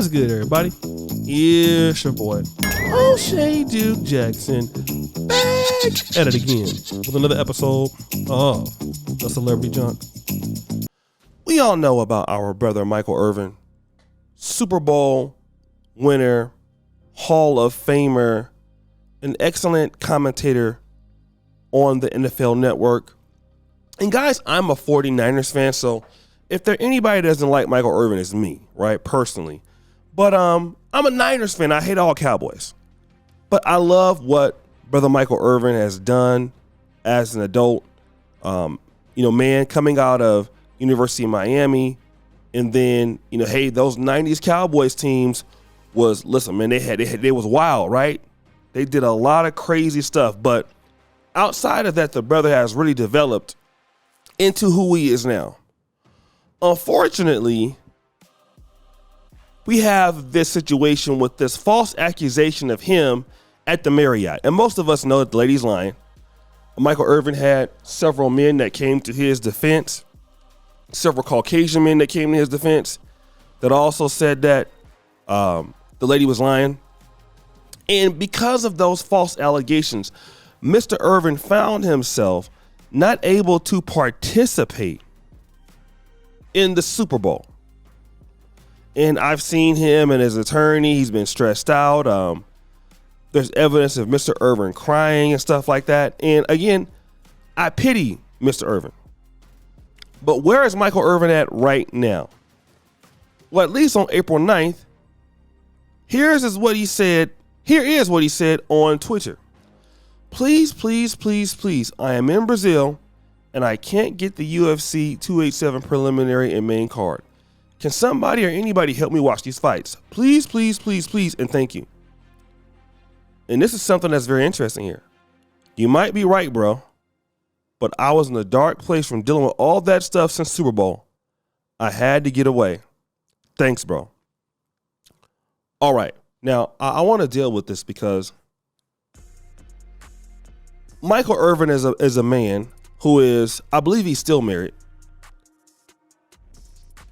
What's good, everybody? It's your boy, O'Shea Duke Jackson, back at it again with another episode of The Celebrity Junk. We all know about our brother Michael Irvin, Super Bowl winner, Hall of Famer, an excellent commentator on the NFL Network. And guys, I'm a 49ers fan, so if there anybody that doesn't like Michael Irvin, it's me, right, personally. But I'm a Niners fan. I hate all Cowboys. But I love what brother Michael Irvin has done as an adult, man, coming out of University of Miami. And then, hey, those 90s Cowboys teams was, listen, man, they was wild, right? They did a lot of crazy stuff. But outside of that, the brother has really developed into who he is now. Unfortunately, we have this situation with this false accusation of him at the Marriott. And most of us know that the lady's lying. Michael Irvin had several men that came to his defense, several Caucasian men that came to his defense that also said that the lady was lying. And because of those false allegations, Mr. Irvin found himself not able to participate in the Super Bowl. And I've seen him and his attorney. He's been stressed out. There's evidence of Mr. Irvin crying and stuff like that. And again, I pity Mr. Irvin. But where is Michael Irvin at right now? Well, at least on April 9th, here is what he said on Twitter. Please, please, please, please. I am in Brazil and I can't get the UFC 287 preliminary and main card. Can somebody or anybody help me watch these fights? Please, please, please, please, and thank you. And this is something that's very interesting here. You might be right, bro, but I was in a dark place from dealing with all that stuff since Super Bowl. I had to get away. Thanks, bro. All right. Now, I want to deal with this because Michael Irvin is a man who is, I believe he's still married.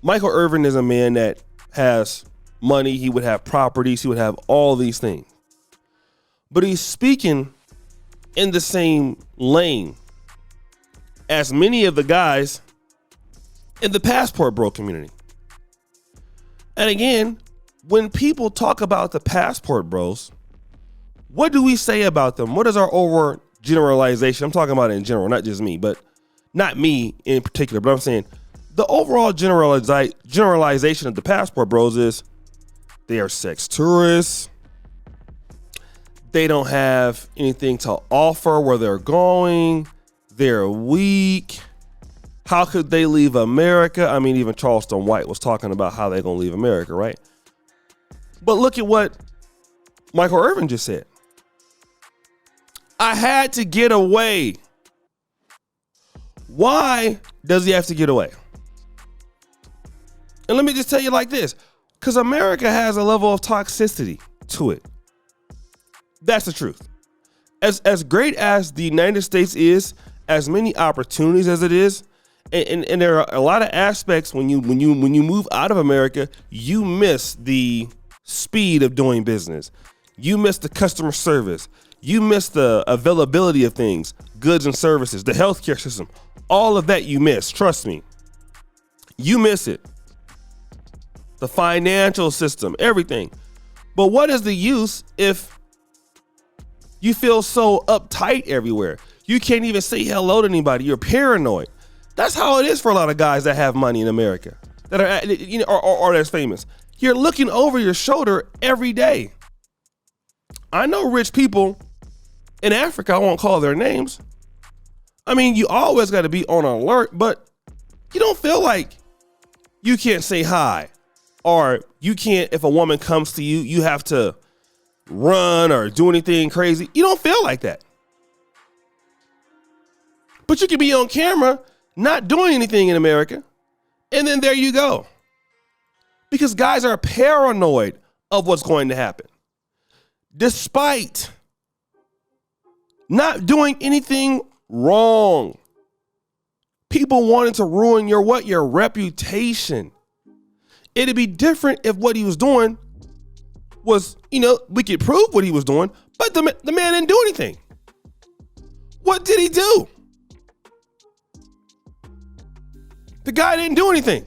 Michael Irvin is a man that has money. He would have properties. He would have all these things. But he's speaking in the same lane as many of the guys in the Passport Bro community. And again, when people talk about the Passport Bros, what do we say about them? What is our overgeneralization? I'm talking about in general, not just me, but not me in particular, but I'm saying the overall generalization of the Passport Bros is they are sex tourists. They don't have anything to offer where they're going. They're weak. How could they leave America? I mean, even Charleston White was talking about how they're going to leave America, right? But look at what Michael Irvin just said. I had to get away. Why does he have to get away? And let me just tell you like this, because America has a level of toxicity to it. That's the truth. As great as the United States is, as many opportunities as it is, and there are a lot of aspects when you move out of America, you miss the speed of doing business. You miss the customer service. You miss the availability of things, goods and services, the healthcare system. All of that you miss. Trust me. You miss it. The financial system, everything. But what is the use if you feel so uptight everywhere? You can't even say hello to anybody. You're paranoid. That's how it is for a lot of guys that have money in America, that are, or that's famous. You're looking over your shoulder every day. I know rich people in Africa. I won't call their names. I mean, you always got to be on alert, but you don't feel like you can't say hi, or you can't, if a woman comes to you, you have to run or do anything crazy. You don't feel like that. But you can be on camera not doing anything in America, and then there you go. Because guys are paranoid of what's going to happen. Despite not doing anything wrong. People wanted to ruin your reputation. It'd be different if what he was doing was, we could prove what he was doing, but the man didn't do anything. What did he do? The guy didn't do anything.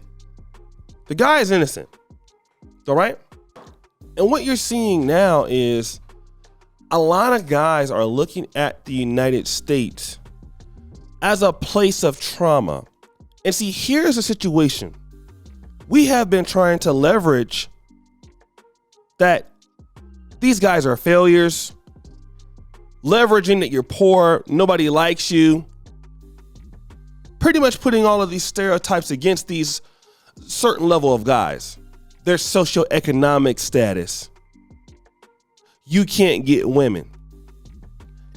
The guy is innocent. All right? And what you're seeing now is a lot of guys are looking at the United States as a place of trauma. And see, here's the situation. We have been trying to leverage that these guys are failures, leveraging that you're poor, nobody likes you, pretty much putting all of these stereotypes against these certain level of guys, their socioeconomic status. You can't get women.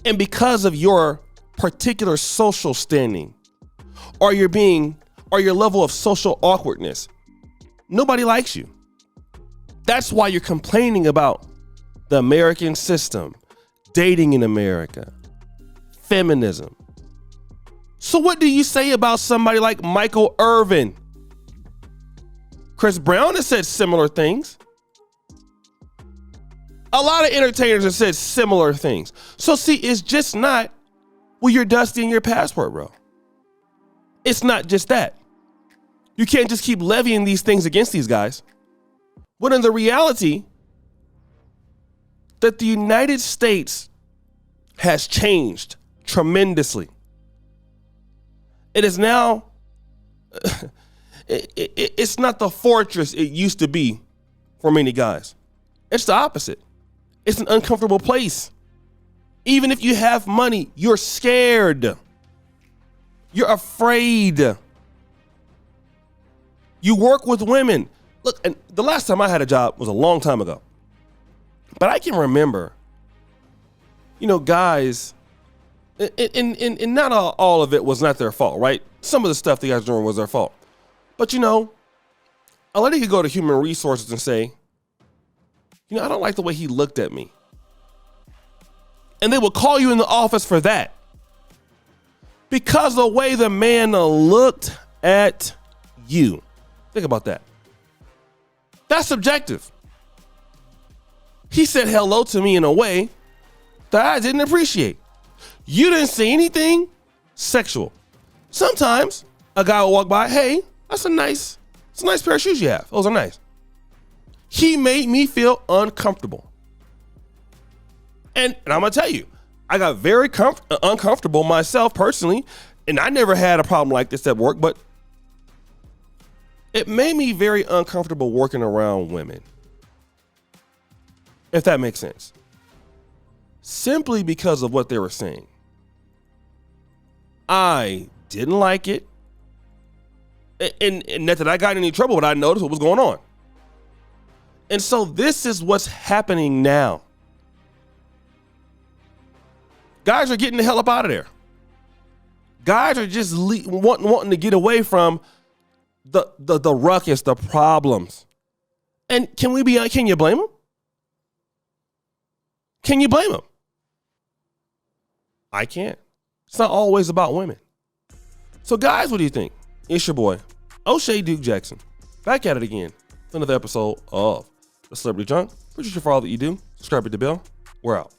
And because of your particular social standing or your level of social awkwardness, nobody likes you. That's why you're complaining about the American system, dating in America, feminism. So what do you say about somebody like Michael Irvin? Chris Brown has said similar things. A lot of entertainers have said similar things. So see, it's just not, well, you're dusty in your passport, bro. It's not just that. You can't just keep levying these things against these guys. When in the reality that the United States has changed tremendously. It is now, it's not the fortress it used to be for many guys. It's the opposite. It's an uncomfortable place. Even if you have money, you're scared. You're afraid. You work with women. Look, and the last time I had a job was a long time ago. But I can remember, guys, and not all of it was not their fault, right? Some of the stuff the guys doing was their fault. But, a lady could go to human resources and say, I don't like the way he looked at me. And they will call you in the office for that. Because of the way the man looked at you. Think about that. That's subjective. He said hello to me in a way that I didn't appreciate. You didn't say anything sexual. Sometimes a guy will walk by, hey, it's a nice pair of shoes you have. Those are nice. He made me feel uncomfortable. And I'm going to tell you, I got very uncomfortable myself personally, and I never had a problem like this at work, but it made me very uncomfortable working around women. If that makes sense. Simply because of what they were saying. I didn't like it. And not that I got in any trouble, but I noticed what was going on. And so this is what's happening now. Guys are getting the hell up out of there. Guys are just wanting to get away from the ruckus, the problems. And can you blame them? Can you blame them? I can't. It's not always about women. So guys, what do you think? It's your boy, O'Shea Duke Jackson. Back at it again. It's another episode of The Celebrity Junk. Appreciate you for all that you do. Subscribe to the bell. We're out.